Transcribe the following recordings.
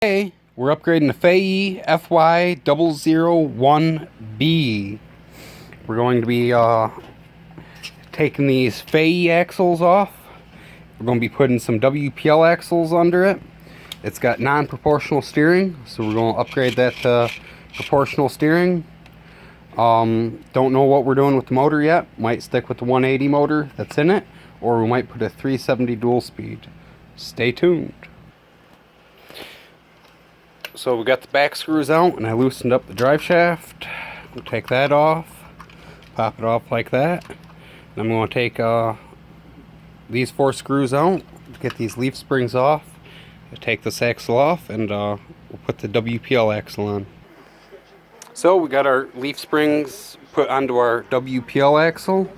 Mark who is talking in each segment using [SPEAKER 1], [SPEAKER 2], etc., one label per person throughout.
[SPEAKER 1] Hey, we're upgrading the Fayee fy001B. We're going to be taking these Fayee axles off. We're going to be putting some WPL axles under it. It's got non-proportional steering, so we're going to upgrade that to proportional steering. Don't know what we're doing with the motor yet. Might stick with the 180 motor that's in it, or we might put a 370 dual speed. Stay tuned. So we got the back screws out, and I loosened up the drive shaft. We'll take that off, pop it off like that. And I'm going to take these 4 screws out, get these leaf springs off, take this axle off, and we'll put the WPL axle on. So we got our leaf springs put onto our WPL axle,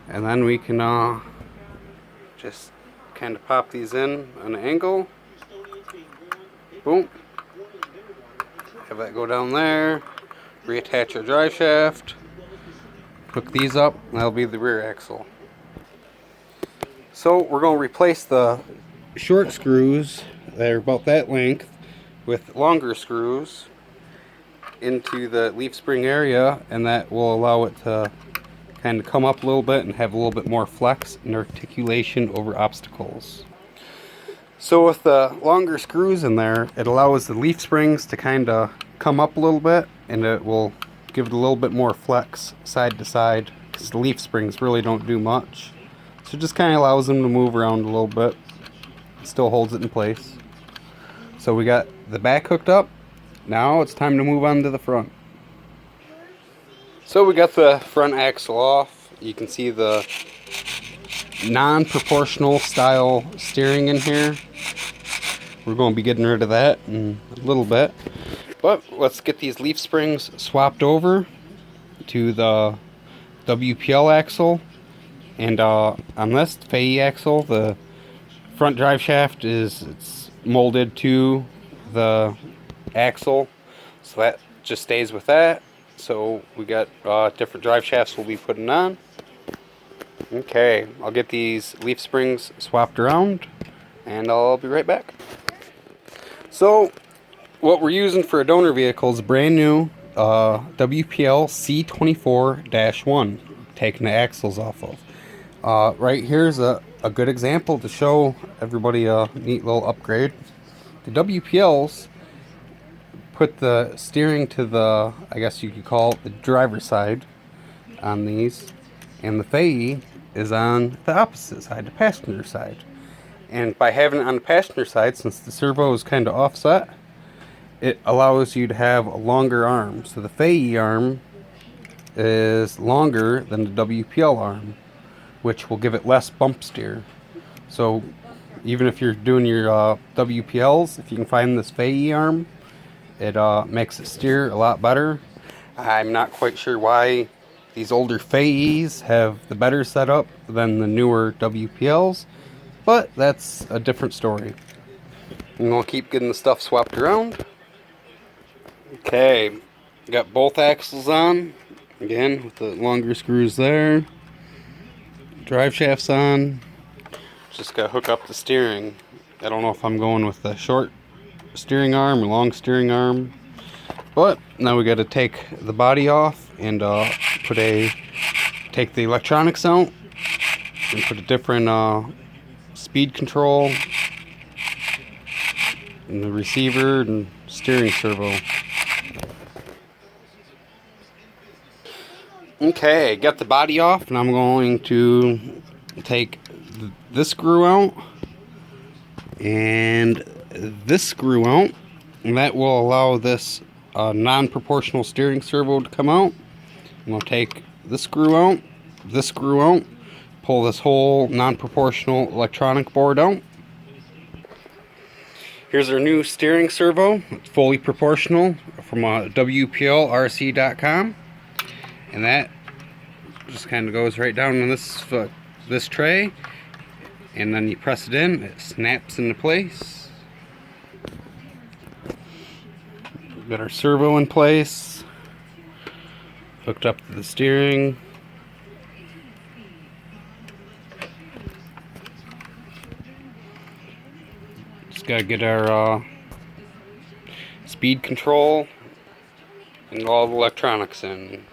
[SPEAKER 1] and then we can just kind of pop these in on an angle. Boom. Have that go down there, reattach our drive shaft, hook these up, and that'll be the rear axle. So we're going to replace the short screws that are about that length with longer screws into the leaf spring area, and that will allow it to kind of come up a little bit and have a little bit more flex and articulation over obstacles. So with the longer screws in there, it allows the leaf springs to kind of come up a little bit, and it will give it a little bit more flex side to side, because the leaf springs really don't do much. So it just kind of allows them to move around a little bit. It still holds it in place. So we got the back hooked up. Now it's time to move on to the front. So we got the front axle off. You can see the non-proportional style steering in here. We're going to be getting rid of that in a little bit, but let's get these leaf springs swapped over to the WPL axle. And on this Fayee axle, the front drive shaft it's molded to the axle, so that just stays with that. So we got different drive shafts we'll be putting on. Okay, I'll get these leaf springs swapped around, and I'll be right back. So, what we're using for a donor vehicle is a brand new WPL C24-1, taking the axles off of. Right here's a good example to show everybody a neat little upgrade. The WPLs put the steering to the, I guess you could call it the driver's side on these, and the Fayee is on the opposite side, the passenger side. And by having it on the passenger side, since the servo is kind of offset, it allows you to have a longer arm. So the Fayee arm is longer than the WPL arm, which will give it less bump steer. So even if you're doing your WPLs, if you can find this Fayee arm, it makes it steer a lot better. I'm not quite sure why these older Fayees have the better setup than the newer WPLs, but that's a different story. I'm going to keep getting the stuff swapped around. Okay, got both axles on, again with the longer screws there. Drive shaft's on. Just got to hook up the steering. I don't know if I'm going with the short steering arm or long steering arm, but now we got to take the body off and take the electronics out and put a different speed control and the receiver and steering servo. Okay, got the body off, and I'm going to take this screw out and this screw out, and that will allow this non-proportional steering servo to come out. I'm going to take this screw out, pull this whole non-proportional electronic board out. Here's our new steering servo. It's fully proportional from WPLRC.com, and that just kind of goes right down in this tray, and then you press it in, it snaps into place. We've got our servo in place, hooked up to the steering. Just gotta get our speed control, and all the electronics in.